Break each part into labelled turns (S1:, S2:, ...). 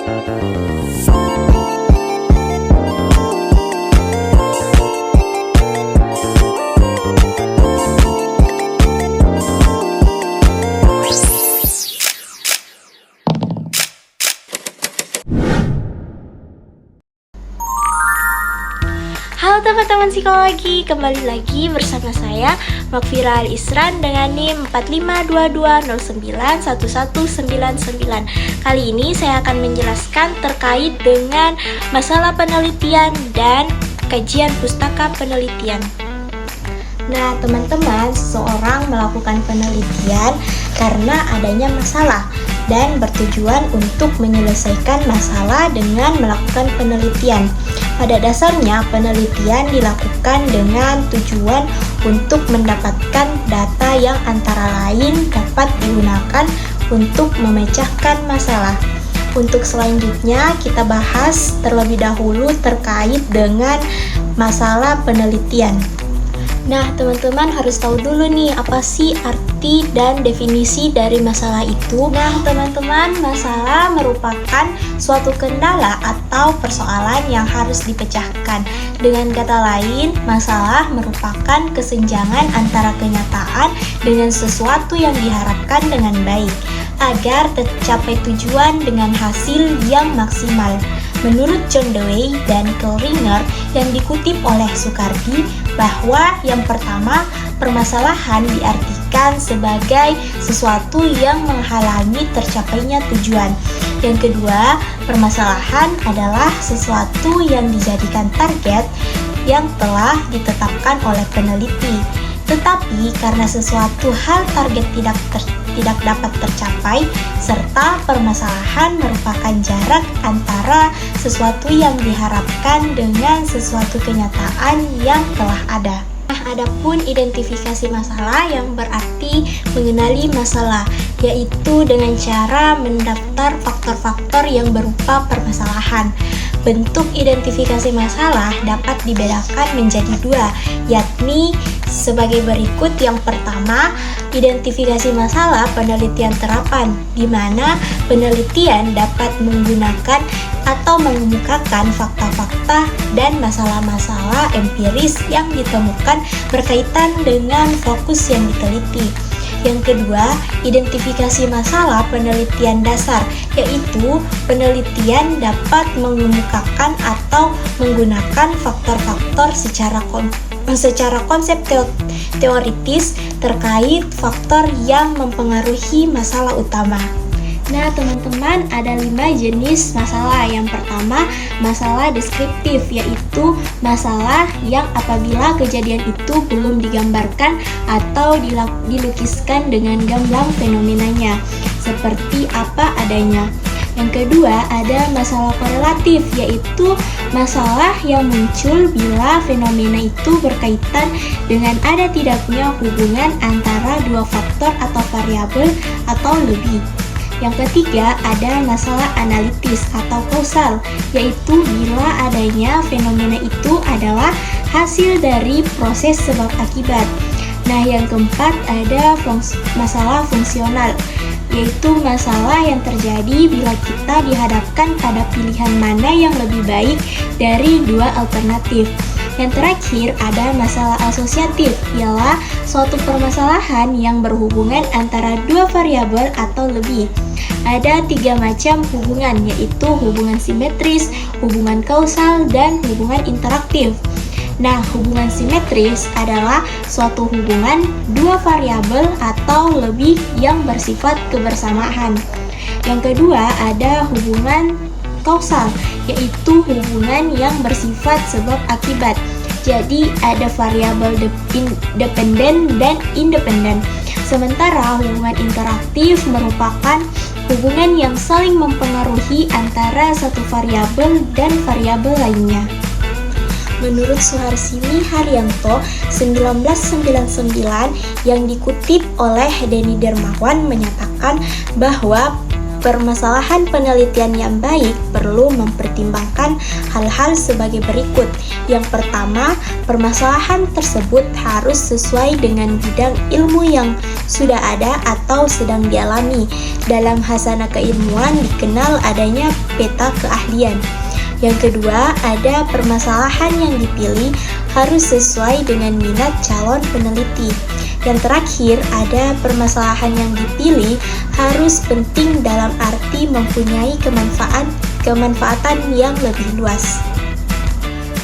S1: Halo teman-teman psikologi, kembali lagi bersama saya Makfira Al-Isran dengan NIM 4522091199. Kali ini saya akan menjelaskan terkait dengan masalah penelitian dan kajian pustaka penelitian. Nah teman-teman, seseorang melakukan penelitian karena adanya masalah dan bertujuan untuk menyelesaikan masalah dengan melakukan penelitian. Pada dasarnya, penelitian dilakukan dengan tujuan untuk mendapatkan data yang antara lain dapat digunakan untuk memecahkan masalah. Untuk selanjutnya, kita bahas terlebih dahulu terkait dengan masalah penelitian. Nah, teman-teman harus tahu dulu nih apa sih arti dan definisi dari masalah itu. Nah, teman-teman, masalah merupakan suatu kendala atau persoalan yang harus dipecahkan. Dengan kata lain, masalah merupakan kesenjangan antara kenyataan dengan sesuatu yang diharapkan dengan baik agar tercapai tujuan dengan hasil yang maksimal. Menurut John Dewey dan Kelringer yang dikutip oleh Soekardi, bahwa yang pertama, permasalahan diartikan sebagai sesuatu yang menghalangi tercapainya tujuan. Yang kedua, permasalahan adalah sesuatu yang dijadikan target yang telah ditetapkan oleh peneliti. Tetapi karena sesuatu hal target tidak dapat tercapai, serta permasalahan merupakan jarak antara sesuatu yang diharapkan dengan sesuatu kenyataan yang telah ada. Nah, adapun identifikasi masalah yang berarti mengenali masalah, yaitu dengan cara mendaftar faktor-faktor yang berupa permasalahan. Bentuk identifikasi masalah dapat dibedakan menjadi dua, yakni sebagai berikut. Yang pertama, identifikasi masalah penelitian terapan, di mana penelitian dapat menggunakan atau mengemukakan fakta-fakta dan masalah-masalah empiris yang ditemukan berkaitan dengan fokus yang diteliti. Yang kedua, identifikasi masalah penelitian dasar, yaitu penelitian dapat mengemukakan atau menggunakan faktor-faktor secara konsep teoritis terkait faktor yang mempengaruhi masalah utama. Nah teman-teman, ada 5 jenis masalah. Yang pertama, masalah deskriptif, yaitu masalah yang apabila kejadian itu belum digambarkan atau dilukiskan dengan gamblang fenomenanya, seperti apa adanya. Yang kedua, ada masalah korelatif, yaitu masalah yang muncul bila fenomena itu berkaitan dengan ada tidaknya hubungan antara dua faktor atau variabel atau lebih. Yang ketiga, ada masalah analitis atau kausal, yaitu bila adanya fenomena itu adalah hasil dari proses sebab akibat. Nah, yang keempat, ada masalah fungsional, yaitu masalah yang terjadi bila kita dihadapkan pada pilihan mana yang lebih baik dari dua alternatif. Yang terakhir, ada masalah asosiatif, ialah suatu permasalahan yang berhubungan antara dua variabel atau lebih. Ada 3 macam hubungan, yaitu hubungan simetris, hubungan kausal, dan hubungan interaktif. Nah, hubungan simetris adalah suatu hubungan dua variabel atau lebih yang bersifat kebersamaan. Yang kedua, ada hubungan kausal, yaitu hubungan yang bersifat sebab akibat. Jadi, ada variabel dependen dan independen. Sementara hubungan interaktif merupakan hubungan yang saling mempengaruhi antara satu variabel dan variabel lainnya. Menurut Suharsini Haryanto 1999 yang dikutip oleh Denny Dermawan menyatakan bahwa permasalahan penelitian yang baik perlu mempertimbangkan hal-hal sebagai berikut. Yang pertama, permasalahan tersebut harus sesuai dengan bidang ilmu yang sudah ada atau sedang dialami. Dalam khazanah keilmuan dikenal adanya peta keahlian. Yang kedua, ada permasalahan yang dipilih harus sesuai dengan minat calon peneliti. Yang terakhir, ada permasalahan yang dipilih harus penting dalam arti mempunyai kemanfaatan yang lebih luas.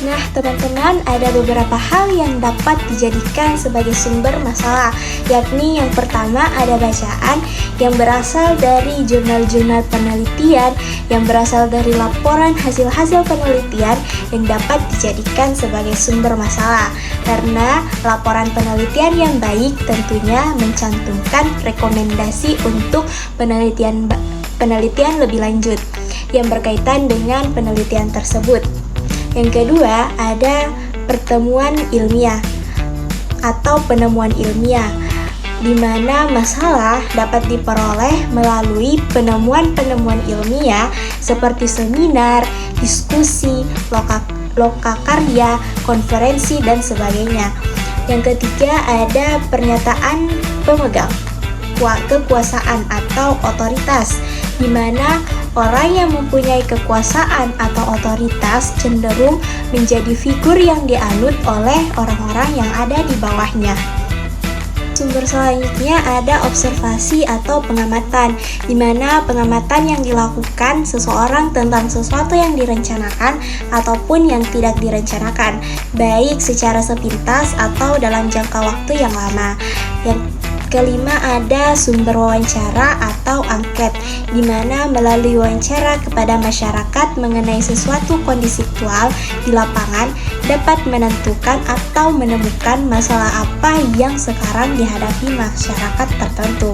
S1: Nah, teman-teman, ada beberapa hal yang dapat dijadikan sebagai sumber masalah, yakni yang pertama ada bacaan yang berasal dari jurnal-jurnal penelitian, yang berasal dari laporan hasil-hasil penelitian yang dapat dijadikan sebagai sumber masalah. Karena laporan penelitian yang baik tentunya mencantumkan rekomendasi untuk penelitian lebih lanjut yang berkaitan dengan penelitian tersebut. Yang kedua, ada pertemuan ilmiah atau penemuan ilmiah, di mana masalah dapat diperoleh melalui penemuan-penemuan ilmiah seperti seminar, diskusi, lokakarya, konferensi, dan sebagainya. Yang ketiga, ada pernyataan pemegang kekuasaan atau otoritas, di mana orang yang mempunyai kekuasaan atau otoritas cenderung menjadi figur yang dianut oleh orang-orang yang ada di bawahnya. Sumber selanjutnya ada observasi atau pengamatan, di mana pengamatan yang dilakukan seseorang tentang sesuatu yang direncanakan ataupun yang tidak direncanakan, baik secara sepintas atau dalam jangka waktu yang lama. Yang kelima ada sumber wawancara atau angket, di mana melalui wawancara kepada masyarakat mengenai sesuatu kondisi aktual di lapangan dapat menentukan atau menemukan masalah apa yang sekarang dihadapi masyarakat tertentu.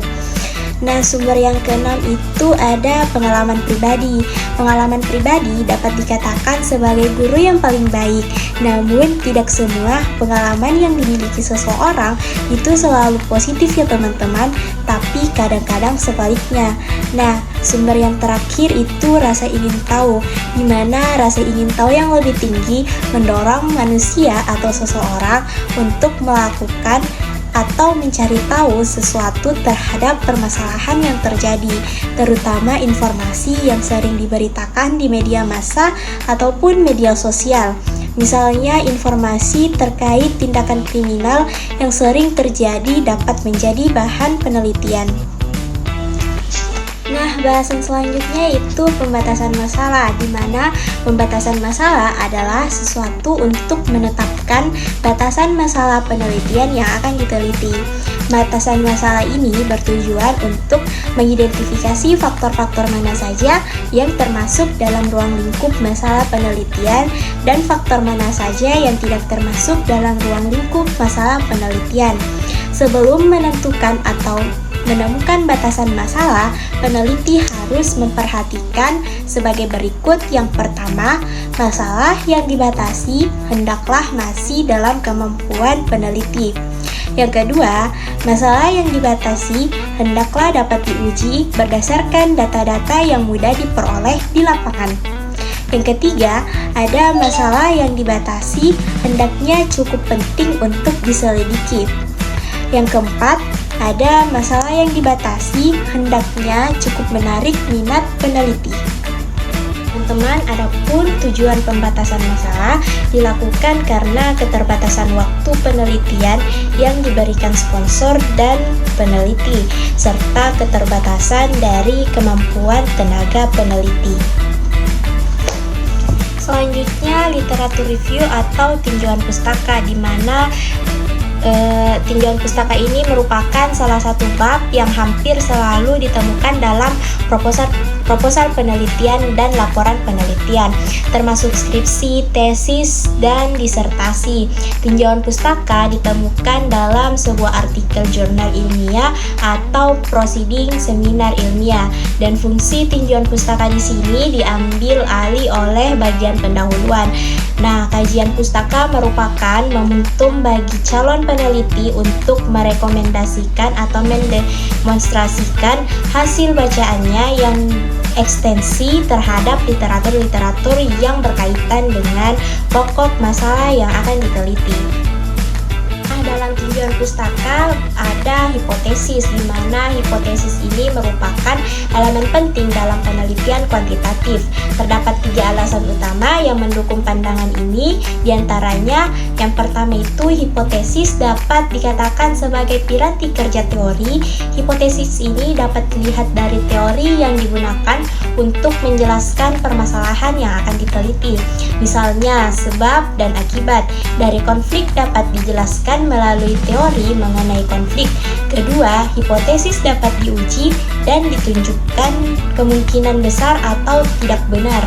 S1: Nah, sumber yang keenam itu ada pengalaman pribadi. Pengalaman pribadi dapat dikatakan sebagai guru yang paling baik. Namun, tidak semua pengalaman yang dimiliki seseorang itu selalu positif ya teman-teman, tapi kadang-kadang sebaliknya. Nah, sumber yang terakhir itu rasa ingin tahu, di mana rasa ingin tahu yang lebih tinggi mendorong manusia atau seseorang untuk melakukan atau mencari tahu sesuatu terhadap permasalahan yang terjadi, terutama informasi yang sering diberitakan di media massa ataupun media sosial. Misalnya, informasi terkait tindakan kriminal yang sering terjadi dapat menjadi bahan penelitian. Nah, bahasan selanjutnya itu pembatasan masalah, di mana pembatasan masalah adalah sesuatu untuk menetapkan batasan masalah penelitian yang akan diteliti. Batasan masalah ini bertujuan untuk mengidentifikasi faktor-faktor mana saja yang termasuk dalam ruang lingkup masalah penelitian dan faktor mana saja yang tidak termasuk dalam ruang lingkup masalah penelitian. Sebelum menentukan atau menemukan batasan masalah, peneliti harus memperhatikan sebagai berikut. Yang pertama, masalah yang dibatasi hendaklah masih dalam kemampuan peneliti. Yang kedua, masalah yang dibatasi hendaklah dapat diuji berdasarkan data-data yang mudah diperoleh di lapangan. Yang ketiga, ada masalah yang dibatasi hendaknya cukup penting untuk diselidiki. Yang keempat, ada masalah yang dibatasi hendaknya cukup menarik minat peneliti. Teman-teman, adapun tujuan pembatasan masalah dilakukan karena keterbatasan waktu penelitian yang diberikan sponsor dan peneliti, serta keterbatasan dari kemampuan tenaga peneliti. Selanjutnya, literatur review atau tinjauan pustaka, di mana tinjauan pustaka ini merupakan salah satu bab yang hampir selalu ditemukan dalam proposal penelitian dan laporan penelitian, termasuk skripsi, tesis, dan disertasi. Tinjauan pustaka ditemukan dalam sebuah artikel jurnal ilmiah atau proceeding seminar ilmiah, dan fungsi tinjauan pustaka di sini diambil alih oleh bagian pendahuluan. Nah, kajian pustaka merupakan momentum bagi calon peneliti untuk merekomendasikan atau mendemonstrasikan hasil bacaannya selanjutnya yang ekstensi terhadap literatur-literatur yang berkaitan dengan pokok masalah yang akan diteliti. Dalam tinjauan pustaka ada hipotesis, di mana hipotesis ini merupakan elemen penting dalam penelitian kuantitatif. Terdapat 3 alasan utama yang mendukung pandangan ini, diantaranya yang pertama itu hipotesis dapat dikatakan sebagai piranti kerja teori. Hipotesis ini dapat dilihat dari teori yang digunakan untuk menjelaskan permasalahan yang akan diteliti. Misalnya, sebab dan akibat dari konflik dapat dijelaskan melalui teori mengenai konflik. Kedua, hipotesis dapat diuji dan ditunjukkan kemungkinan besar atau tidak benar.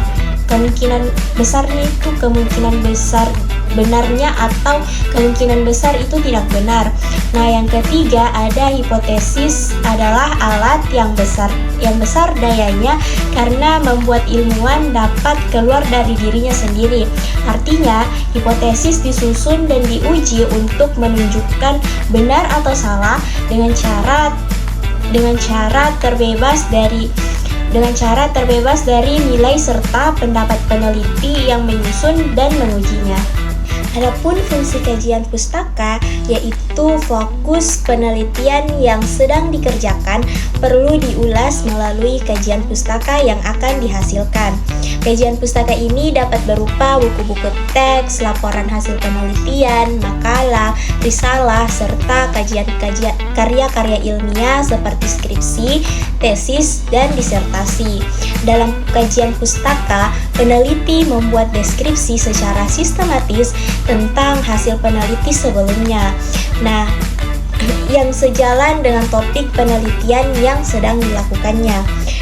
S1: Kemungkinan besarnya itu kemungkinan besar benarnya atau kemungkinan besar itu tidak benar. Nah, yang ketiga ada hipotesis adalah alat yang besar dayanya karena membuat ilmuwan dapat keluar dari dirinya sendiri. Artinya, hipotesis disusun dan diuji untuk menunjukkan benar atau salah dengan cara terbebas dari nilai serta pendapat peneliti yang menyusun dan mengujinya. Adapun fungsi kajian pustaka yaitu fokus penelitian yang sedang dikerjakan perlu diulas melalui kajian pustaka yang akan dihasilkan. Kajian pustaka ini dapat berupa buku-buku teks, laporan hasil penelitian, makalah, risalah, serta kajian-kajian karya-karya ilmiah seperti skripsi, tesis, dan disertasi. Dalam kajian pustaka, peneliti membuat deskripsi secara sistematis tentang hasil peneliti sebelumnya. Nah, yang sejalan dengan topik penelitian yang sedang dilakukannya.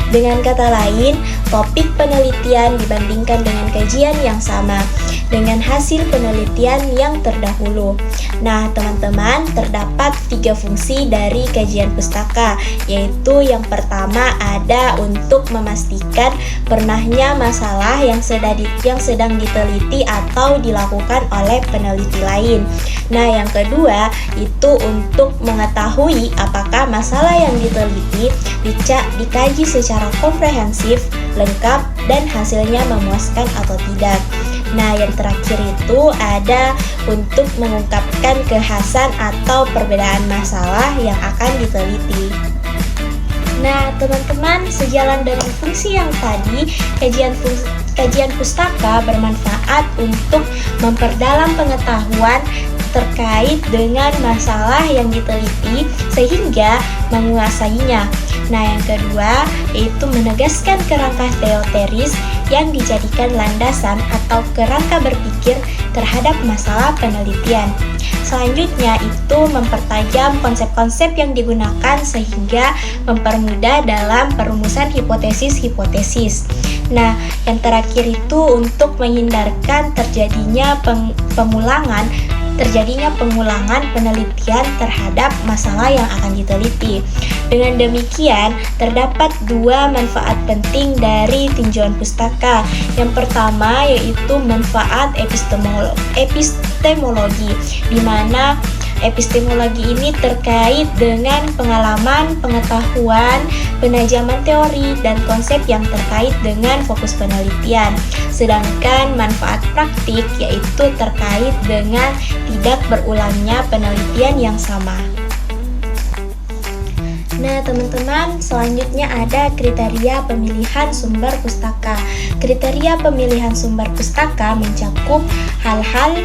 S1: Dengan kata lain, topik penelitian dibandingkan dengan kajian yang sama dengan hasil penelitian yang terdahulu. Nah, teman-teman, terdapat 3 fungsi dari kajian pustaka, yaitu yang pertama ada untuk memastikan pernahnya masalah yang sedang diteliti atau dilakukan oleh peneliti lain. Nah, yang kedua itu untuk mengetahui apakah masalah yang diteliti dikaji secara komprehensif, lengkap, dan hasilnya memuaskan atau tidak. Nah, yang terakhir itu ada untuk mengungkapkan kekhasan atau perbedaan masalah yang akan diteliti. Nah, teman-teman, sejalan dengan fungsi yang tadi, kajian pustaka bermanfaat untuk memperdalam pengetahuan terkait dengan masalah yang diteliti sehingga menguasainya. Nah, yang kedua yaitu menegaskan kerangka teoteris yang dijadikan landasan atau kerangka berpikir terhadap masalah penelitian. Selanjutnya itu mempertajam konsep-konsep yang digunakan sehingga mempermudah dalam perumusan hipotesis-hipotesis. Nah, yang terakhir itu untuk menghindarkan terjadinya pengulangan penelitian terhadap masalah yang akan diteliti. Dengan demikian, terdapat 2 manfaat penting dari tinjauan pustaka. Yang pertama yaitu manfaat epistemologi, di mana epistemologi ini terkait dengan pengalaman, pengetahuan, penajaman teori, dan konsep yang terkait dengan fokus penelitian. Sedangkan manfaat praktik yaitu terkait dengan tidak berulangnya penelitian yang sama. Nah, teman-teman, selanjutnya ada kriteria pemilihan sumber pustaka. Kriteria pemilihan sumber pustaka mencakup hal-hal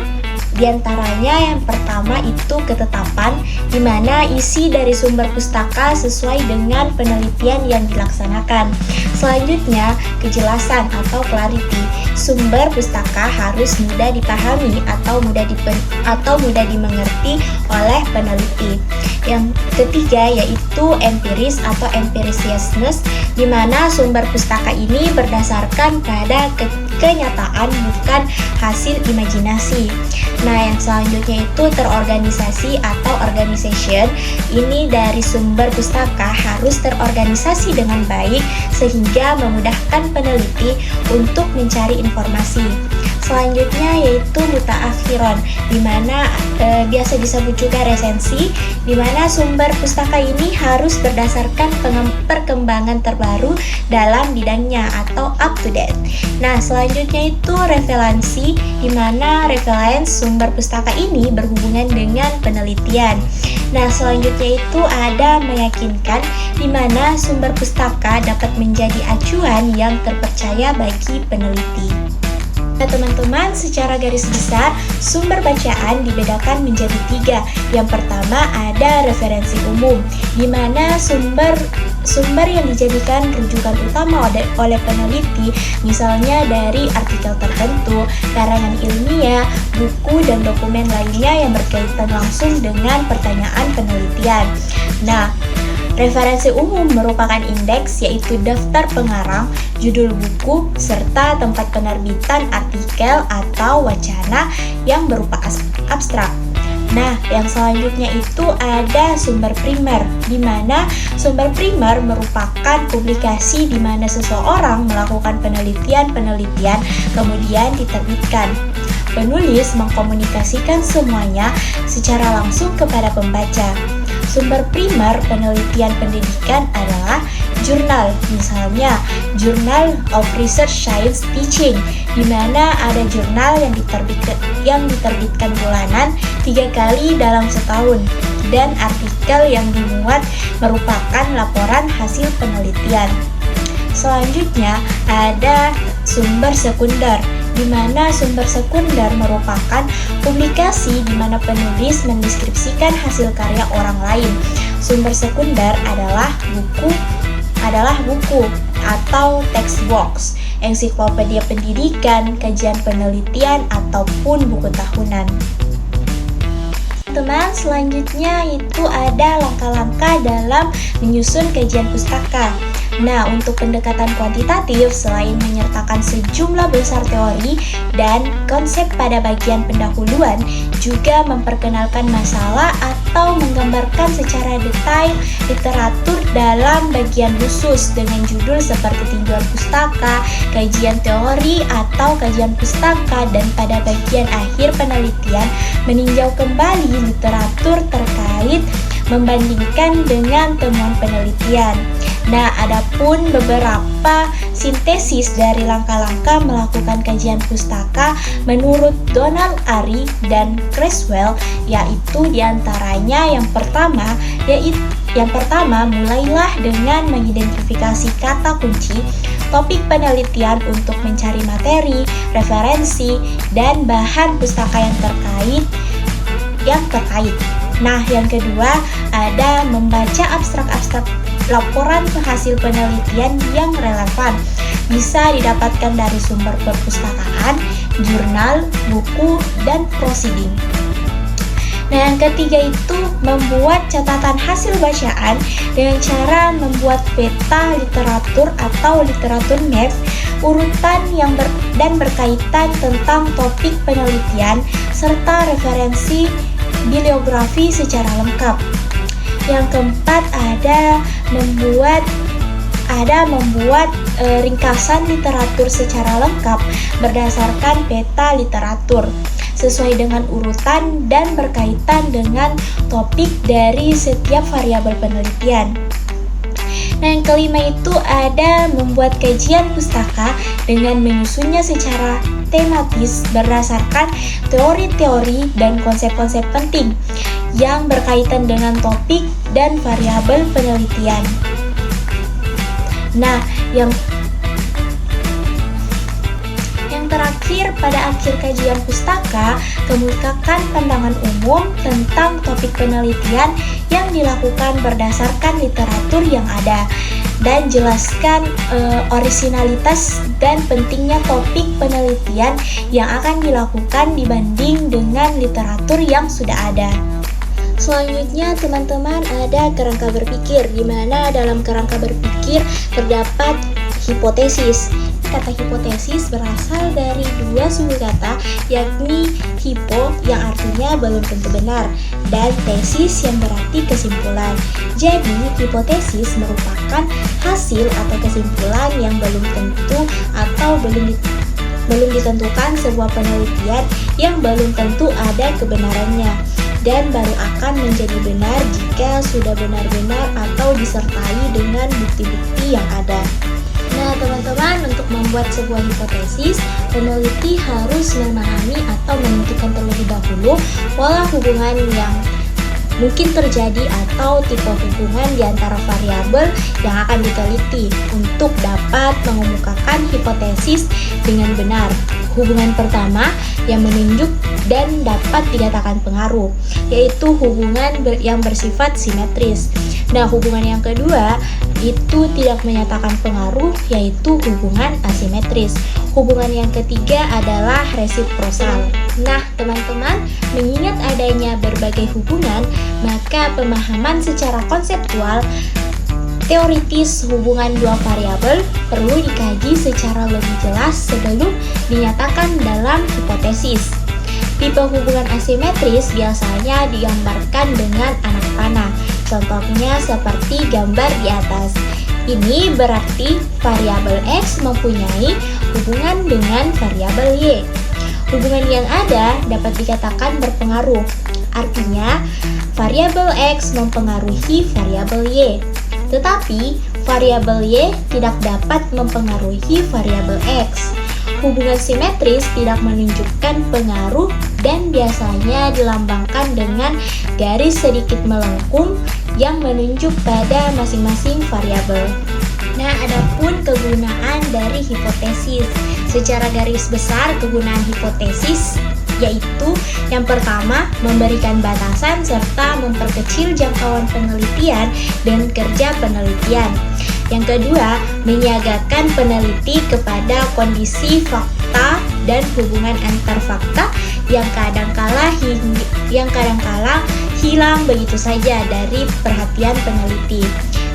S1: diantaranya yang pertama itu ketetapan, di mana isi dari sumber pustaka sesuai dengan penelitian yang dilaksanakan. Selanjutnya, kejelasan atau clarity. Sumber pustaka harus mudah dipahami atau mudah dimengerti oleh peneliti. Yang ketiga yaitu empiris atau empiriciousness, di mana sumber pustaka ini berdasarkan pada kenyataan bukan hasil imajinasi. Nah, yang selanjutnya itu terorganisasi atau organization. Ini dari sumber pustaka harus terorganisasi dengan baik sehingga memudahkan peneliti untuk mencari informasi. Selanjutnya yaitu mutaakhiron, di mana biasa disebut juga resensi, di mana sumber pustaka ini harus berdasarkan perkembangan terbaru dalam bidangnya atau up to date. Nah, selanjutnya itu referensi, di mana reference sumber pustaka ini berhubungan dengan penelitian. Nah, selanjutnya itu ada meyakinkan, di mana sumber pustaka dapat menjadi acuan yang terpercaya bagi peneliti. Nah, teman-teman, secara garis besar, sumber bacaan dibedakan menjadi 3. Yang pertama ada referensi umum, di mana sumber yang dijadikan rujukan utama oleh peneliti, misalnya dari artikel tertentu, karangan ilmiah, buku, dan dokumen lainnya yang berkaitan langsung dengan pertanyaan penelitian. Nah, referensi umum merupakan indeks, yaitu daftar pengarang, judul buku, serta tempat penerbitan artikel atau wacana yang berupa abstrak. Nah, yang selanjutnya itu ada sumber primer, di mana sumber primer merupakan publikasi di mana seseorang melakukan penelitian kemudian diterbitkan. Penulis mengkomunikasikan semuanya secara langsung kepada pembaca. Sumber primer penelitian pendidikan adalah jurnal, misalnya Journal of Research Science Teaching, di mana ada jurnal yang diterbitkan bulanan 3 kali dalam setahun, dan artikel yang dimuat merupakan laporan hasil penelitian. Selanjutnya ada sumber sekunder, di mana sumber sekunder merupakan publikasi di mana penulis mendeskripsikan hasil karya orang lain. Sumber sekunder adalah buku atau textbooks, ensiklopedia pendidikan, kajian penelitian, ataupun buku tahunan. Teman, selanjutnya itu ada langkah-langkah dalam menyusun kajian pustaka. Nah, untuk pendekatan kuantitatif, selain menyertakan sejumlah besar teori dan konsep pada bagian pendahuluan, juga memperkenalkan masalah atau menggambarkan secara detail literatur dalam bagian khusus dengan judul seperti tinjauan pustaka, kajian teori atau kajian pustaka, dan pada bagian akhir penelitian meninjau kembali literatur terkait membandingkan dengan temuan penelitian. Nah, adapun beberapa sintesis dari langkah-langkah melakukan kajian pustaka menurut Donald Ari dan Creswell, yaitu diantaranya yang pertama mulailah dengan mengidentifikasi kata kunci, topik penelitian untuk mencari materi, referensi, dan bahan pustaka yang terkait. Nah, yang kedua ada membaca abstrak-abstrak laporan hasil penelitian yang relevan. Bisa didapatkan dari sumber perpustakaan, jurnal, buku, dan proceeding. Nah, yang ketiga itu membuat catatan hasil bacaan dengan cara membuat peta literatur atau literatur map, urutan dan berkaitan tentang topik penelitian, serta referensi bibliografi secara lengkap. Yang keempat ada membuat ringkasan literatur secara lengkap berdasarkan peta literatur sesuai dengan urutan dan berkaitan dengan topik dari setiap variabel penelitian. Nah, yang kelima itu ada membuat kajian pustaka dengan menyusunnya secara tematis berdasarkan teori-teori dan konsep-konsep penting yang berkaitan dengan topik dan variabel penelitian. Nah, yang terakhir pada akhir kajian pustaka, kemukakan pandangan umum tentang topik penelitian yang dilakukan berdasarkan literatur yang ada, dan jelaskan orisinalitas dan pentingnya topik penelitian yang akan dilakukan dibanding dengan literatur yang sudah ada. Selanjutnya, teman-teman, ada kerangka berpikir, di mana dalam kerangka berpikir terdapat hipotesis. Kata hipotesis berasal dari dua sumber kata, yakni hipo yang artinya belum tentu benar, dan tesis yang berarti kesimpulan. Jadi, hipotesis merupakan hasil atau kesimpulan yang belum tentu atau belum belum ditentukan sebuah penelitian yang belum tentu ada kebenarannya dan baru akan menjadi benar jika sudah benar-benar atau disertai dengan bukti-bukti yang ada. Nah, teman-teman, untuk membuat sebuah hipotesis, peneliti harus memahami atau menentukan terlebih dahulu pola hubungan yang mungkin terjadi atau tipe hubungan di antara variabel yang akan diteliti untuk dapat mengemukakan hipotesis dengan benar. Hubungan pertama yang menunjuk dan dapat dikatakan pengaruh, yaitu hubungan yang bersifat simetris. Nah, hubungan yang kedua itu tidak menyatakan pengaruh, yaitu hubungan asimetris. Hubungan yang ketiga adalah resiprosal. Nah, teman-teman, mengingat adanya berbagai hubungan, maka pemahaman secara konseptual teoritis hubungan dua variabel perlu dikaji secara lebih jelas sebelum dinyatakan dalam hipotesis. Tipe hubungan asimetris biasanya digambarkan dengan anak panah. Contohnya seperti gambar di atas. Ini berarti variabel X mempunyai hubungan dengan variabel Y. Hubungan yang ada dapat dikatakan berpengaruh. Artinya, variabel X mempengaruhi variabel Y. Tetapi, variabel Y tidak dapat mempengaruhi variabel X. Hubungan simetris tidak menunjukkan pengaruh dan biasanya dilambangkan dengan garis sedikit melengkung yang menunjuk pada masing-masing variabel. Nah, adapun kegunaan dari hipotesis. Secara garis besar, kegunaan hipotesis yaitu yang pertama, memberikan batasan serta memperkecil jangkauan penelitian dan kerja penelitian. Yang kedua, menyiagakan peneliti kepada kondisi fakta dan hubungan antar fakta yang kadangkala hilang begitu saja dari perhatian peneliti.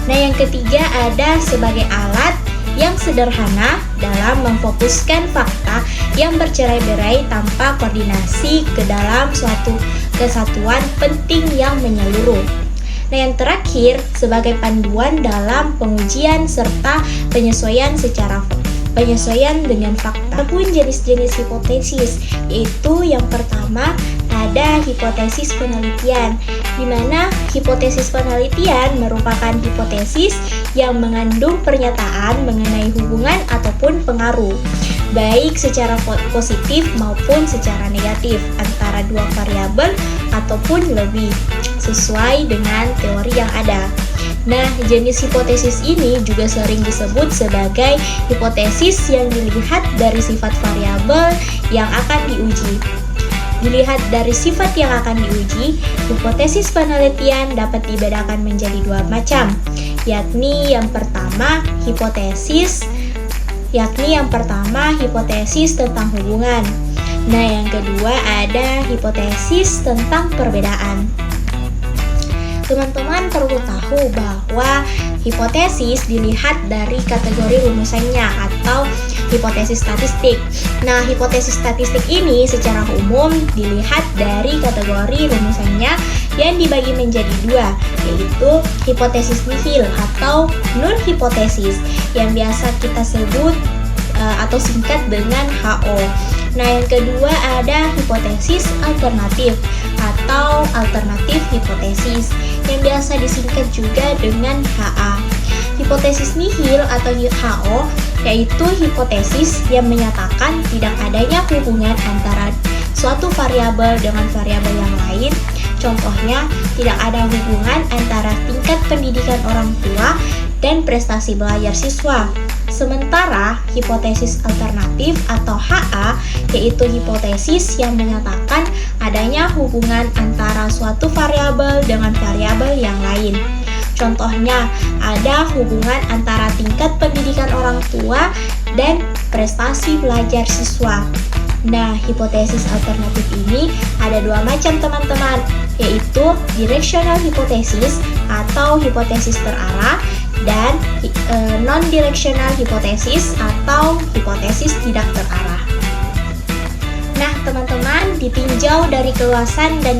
S1: Nah, yang ketiga ada sebagai alat yang sederhana dalam memfokuskan fakta yang bercerai-berai tanpa koordinasi ke dalam suatu kesatuan penting yang menyeluruh. Nah, yang terakhir sebagai panduan dalam pengujian serta penyesuaian dengan fakta. Pun jenis-jenis hipotesis, yaitu yang pertama ada hipotesis penelitian, di mana hipotesis penelitian merupakan hipotesis yang mengandung pernyataan mengenai hubungan ataupun pengaruh, baik secara positif maupun secara negatif antara dua variabel ataupun lebih, sesuai dengan teori yang ada. Nah, jenis hipotesis ini juga sering disebut sebagai hipotesis yang dilihat dari sifat variabel yang akan diuji. Dilihat dari sifat yang akan diuji, hipotesis penelitian dapat dibedakan menjadi dua macam, yakni yang pertama hipotesis tentang hubungan. Nah, yang kedua ada hipotesis tentang perbedaan. Teman-teman perlu tahu bahwa hipotesis dilihat dari kategori rumusannya atau hipotesis statistik. Nah, hipotesis statistik ini secara umum dilihat dari kategori rumusannya yang dibagi menjadi dua, yaitu hipotesis nihil atau null hipotesis yang biasa kita sebut atau singkat dengan HO. Nah, yang kedua ada hipotesis alternatif atau alternatif hipotesis yang biasa disingkat juga dengan HA. Hipotesis nihil atau HO yaitu hipotesis yang menyatakan tidak adanya hubungan antara suatu variabel dengan variabel yang lain. Contohnya, tidak ada hubungan antara tingkat pendidikan orang tua dan prestasi belajar siswa. Sementara hipotesis alternatif atau HA yaitu hipotesis yang menyatakan adanya hubungan antara suatu variabel dengan variabel yang lain. Contohnya, ada hubungan antara tingkat pendidikan orang tua dan prestasi belajar siswa. Nah, hipotesis alternatif ini ada dua macam teman-teman, yaitu directional hypothesis atau hipotesis terarah dan non-directional hypothesis atau hipotesis tidak terarah. Nah, teman-teman, ditinjau dari keluasan dan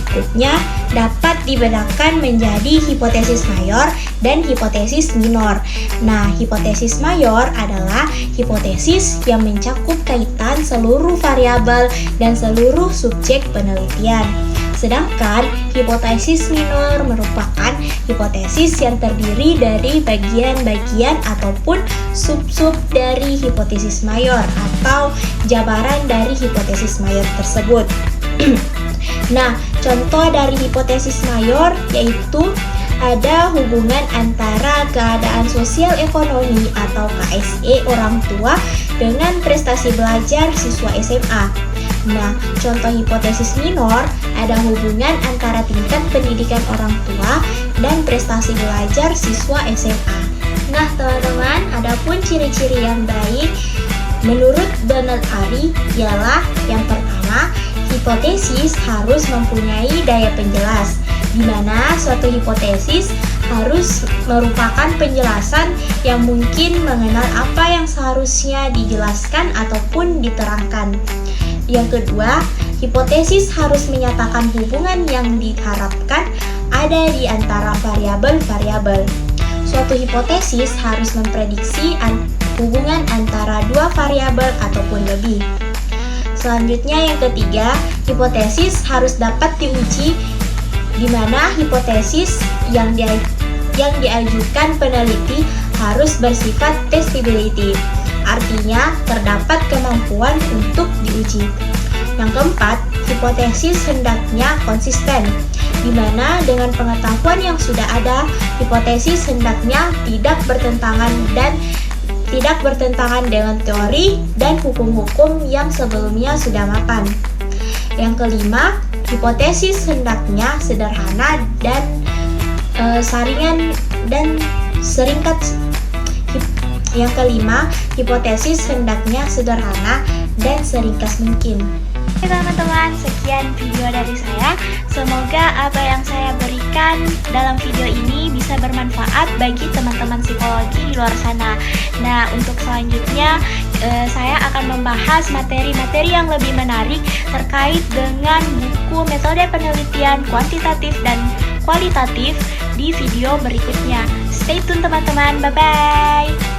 S1: berikutnya dapat dibedakan menjadi hipotesis mayor dan hipotesis minor. Nah, hipotesis mayor adalah hipotesis yang mencakup kaitan seluruh variabel dan seluruh subjek penelitian. Sedangkan hipotesis minor merupakan hipotesis yang terdiri dari bagian-bagian ataupun sub-sub dari hipotesis mayor atau jabaran dari hipotesis mayor tersebut. Nah, contoh dari hipotesis mayor yaitu ada hubungan antara keadaan sosial ekonomi atau KSE orang tua dengan prestasi belajar siswa SMA. Nah, contoh hipotesis minor ada hubungan antara tingkat pendidikan orang tua dan prestasi belajar siswa SMA. Nah, teman-teman, adapun ciri-ciri yang baik menurut Donald Ari ialah yang pertama, hipotesis harus mempunyai daya penjelas, di mana suatu hipotesis harus merupakan penjelasan yang mungkin mengenal apa yang seharusnya dijelaskan ataupun diterangkan. Yang kedua, hipotesis harus menyatakan hubungan yang diharapkan ada di antara variabel-variabel. Suatu hipotesis harus memprediksi hubungan antara dua variabel ataupun lebih. Selanjutnya yang ketiga, hipotesis harus dapat diuji, di mana hipotesis yang diajukan peneliti harus bersifat testability, artinya terdapat kemampuan untuk diuji. Yang keempat, hipotesis hendaknya konsisten, di mana dengan pengetahuan yang sudah ada, hipotesis hendaknya tidak bertentangan dengan teori dan hukum-hukum yang sebelumnya sudah mapan. Yang kelima, hipotesis hendaknya sederhana dan saringan dan seringkat. Yang kelima, hipotesis hendaknya sederhana dan seringkas mungkin. Oke teman-teman, sekian video dari saya. Semoga apa yang saya berikan dalam video ini bisa bermanfaat bagi teman-teman psikologi di luar sana. Nah, untuk selanjutnya saya akan membahas materi-materi yang lebih menarik terkait dengan buku metode penelitian kuantitatif dan kualitatif di video berikutnya. Stay tune teman-teman, bye-bye!